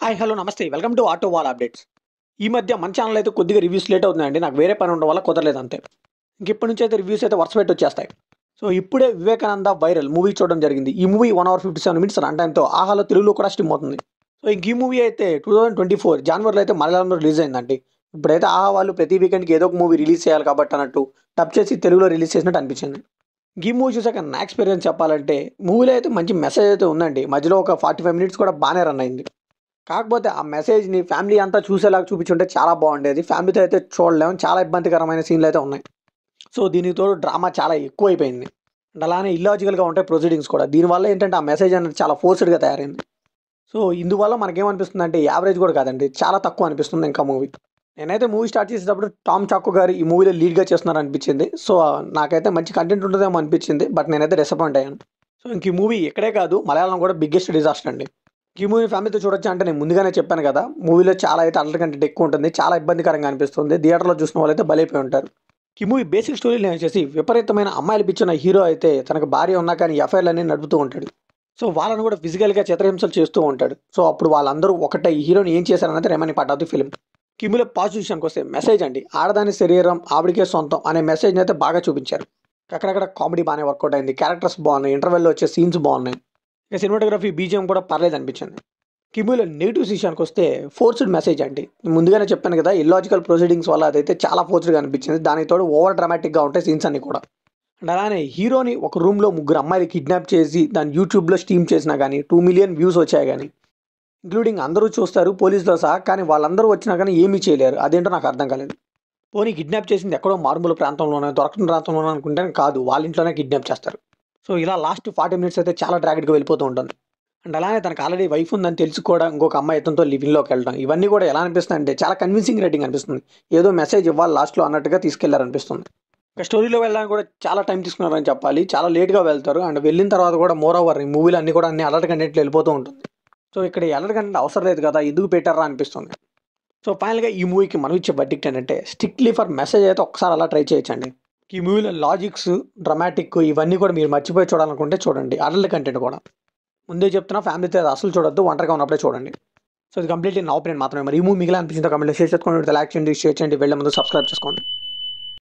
Hi hello నమస్తే welcome to auto wall updates. ఈ మధ్య మన ఛానల్ అయితే కొద్దిగా రివ్యూస్ లేట్ అవుతుందండి. నాకు వేరే పని ఉండడం వల్ల కుదరలేదు అంతే. ఇప్పటి నుంచి అయితే రివ్యూస్ అయితే వరుస పెట్టి వచ్చేస్తాయి. సో ఇప్పుడే వివేకానంద వైరల్ మూవీ చూడడం జరిగింది. ఈ మూవీ 1 అవర్ 57 మినిట్స్ రన్ టైమ్తో ఆహాలో తెలుగులో కూడా స్ట్రీమ్ అవుతుంది. సో ఈ మూవీ అయితే 2024 జనవరిలో అయితే మలయాళంలో రిలీజ్ అయిందండి. ఇప్పుడైతే ఆహా వాళ్ళు ప్రతి వీకెండ్కి ఏదో ఒక మూవీ రిలీజ్ చేయాలి కాబట్టి అన్నట్టు డబ్ చేసి తెలుగులో రిలీజ్ చేసినట్టు అనిపించింది. ఈ మూవీ చూసాక నా ఎక్స్పీరియన్స్ చెప్పాలంటే మూవీలో అయితే మంచి మెసేజ్ అయితే ఉందండి. మధ్యలో ఒక 45 మినిట్స్ కూడా బాగానే రన్ అయింది. కాకపోతే ఆ మెసేజ్‌ని ఫ్యామిలీ అంతా చూసేలాగా చూపించుంటే చాలా బాగుండేది. ఫ్యామిలీతో అయితే చూడలేం. చాలా ఇబ్బందికరమైన సీన్‌లు అయితే ఉన్నాయి. సో దీనికి తోడు డ్రామా చాలా ఎక్కువైపోయింది. అండ్ అలానే ఇల్లాజికల్‌గా ఉంటాయి ప్రొసీడింగ్స్ కూడా. దీనివల్ల ఏంటంటే ఆ మెసేజ్ అనేది చాలా ఫోర్స్‌డ్‌గా తయారైంది. సో ఇందువల్ల మనకేమనిపిస్తుందంటే యావరేజ్ కూడా కాదండి. చాలా తక్కువ అనిపిస్తుంది ఇంకా మూవీ. నేనైతే మూవీ స్టార్ట్ చేసేటప్పుడు టామ్ చాకో గారు ఈ మూవీలో లీడ్‌గా చేస్తున్నారనిపించింది. సో నాకైతే మంచి కంటెంట్ ఉంటదేమో అనిపించింది. బట్ నేనైతే డిసప్పాయింట్ అయ్యాను. సో ఇంక ఈ మూవీ ఇక్కడే కాదు మలయాళం కూడా బిగ్గెస్ట్ డిజాస్టర్ అండి. ఈ మూవీ ఫ్యామిలీతో చూడొచ్చా అంటే నేను ముందుగానే చెప్పాను కదా! మూవీలో చాలా అయితే అల్లరి కంటెంట్ ఎక్కువ ఉంటుంది. చాలా ఇబ్బందికరంగా అనిపిస్తుంది. థియేటర్‌లో చూసిన వాళ్ళైతే బలైపోయి ఉంటారు. ఈ మూవీ బేసిక్ స్టోరీ లైన్ వచ్చేసి విపరీతమైన అమ్మాయిలు పిచ్చిన హీరో అయితే తనకు భార్య ఉన్నా కానీ ఎఫ్ఐఆర్‌లన్నీ నడుపుతూ ఉంటాడు. సో వాళ్ళని కూడా ఫిజికల్‌గా చిత్రహింసలు చేస్తూ ఉంటాడు. సో అప్పుడు వాళ్ళందరూ ఒకటే ఈ హీరోని ఏం చేశారన్నది రేమని పార్ట్ ఆఫ్ ది ఫిల్మ్. కిమ్ములో పాజిటివ్ విషయానికొస్తే మెసేజ్ అండి. ఆడదాని శరీరం ఆవిడకే సొంతం అనే మెసేజ్‌ని అయితే బాగా చూపించారు. అక్కడక్కడ కామెడీ బాగానే వర్కౌట్ అయింది. క్యారెక్టర్స్ బాగున్నాయి. ఇంటర్వెల్‌లో వచ్చే సీన్స్ బాగున్నాయి. ఇక సినిమాటోగ్రఫీ, బీజీఎం కూడా పర్లేదనిపించింది. కిమూలో నెగిటివ్ విషయానికొస్తే ఫోర్స్డ్ మెసేజ్ అండి. ముందుగానే చెప్పాను కదా! ఇల్లాజికల్ ప్రొసీడింగ్స్ వల్ల అదైతే చాలా ఫోర్స్డ్‌గా అనిపించింది. దానికి తోడు ఓవర్ డ్రామాటిక్‌గా ఉంటాయి సీన్స్ అన్నీ కూడా. అండ్ అలానే హీరోని ఒక రూమ్‌లో ముగ్గురు అమ్మాయిలు కిడ్నాప్ చేసి దాన్ని యూట్యూబ్‌లో స్ట్రీమ్ చేసినా గానీ 2 మిలియన్ వ్యూస్ వచ్చాయి గానీ, ఇంక్లూడింగ్ అందరూ చూస్తారు పోలీసుతో సహా. కానీ వాళ్ళందరూ వచ్చినా కానీ ఏమీ చేయలేరు. అదేంటో నాకు అర్థం కాలేదు. పోనీ కిడ్నాప్ చేసింది ఎక్కడో మారుమూల ప్రాంతంలోనో, దొరకని ప్రాంతంలోనో అనుకుంటే కాదు. వాళ్ళ ఇంట్లోనే కిడ్నాప్ చేస్తారు. సో ఇలా లాస్ట్ 40 మినిట్స్ అయితే చాలా డ్రాగెడ్‌గా వెళ్ళిపోతూ ఉంటుంది. అండ్ అలానే తనకు ఆల్రెడీ వైఫ్ ఉందని తెలిసి కూడా ఇంకొక అమ్మాయి ఇతనితో లివింగ్‌లోకి వెళ్ళడం. ఇవన్నీ కూడా ఎలా అనిపిస్తాయంటే చాలా కన్విన్సింగ్ రైటింగ్ అనిపిస్తుంది. ఏదో మెసేజ్ ఇవ్వాలి లాస్ట్‌లో అన్నట్టుగా తీసుకెళ్లారనిపిస్తుంది. ఇక స్టోరీలో వెళ్ళడానికి కూడా చాలా టైం తీసుకున్నారని చెప్పాలి. చాలా లేట్‌గా వెళ్తారు. అండ్ వెళ్ళిన తర్వాత కూడా మోర్ ఓవర్ ఈ మూవీలో అన్నీ కూడా అన్ని అడల్ట్ కంటెంట్‌లో వెళ్ళిపోతూ ఉంటుంది. సో ఇక్కడ ఈ అడల్ట్ కంటెంట్ అవసరం లేదు కదా! ఎందుకు పెట్టారా అనిపిస్తుంది. సో ఫైనల్‌గా ఈ మూవీకి మనం ఇచ్చే వర్డిక్ట్ ఏంటంటే స్ట్రిక్ట్‌లీ ఫర్ మెసేజ్ అయితే ఒక్కసారి అలా ట్రై చేయొచ్చండి. ఈ మూవీలో లాజిక్స్, డ్రామాటిక్ ఇవన్నీ కూడా మీరు మర్చిపోయి చూడాలనుకుంటే చూడండి. అడల్ట్ కంటెంట్ కూడా. ముందే చెప్తున్నా ఫ్యామిలీతో అది అసలు చూడొద్దు. ఒంటరిగా ఉన్నప్పుడే చూడండి. సో ఇది కంప్లీట్లీ నా ఒపీనియన్ మాత్రమే. మరి ఈ మూవీ మీకు ఎలా అనిపించిందో కామెంట్‌లో షేర్ చేసుకోండి. లైక్ చేయండి, షేర్ చేయండి. వెళ్ళే ముందు సబ్స్క్రైబ్ చేసుకోండి.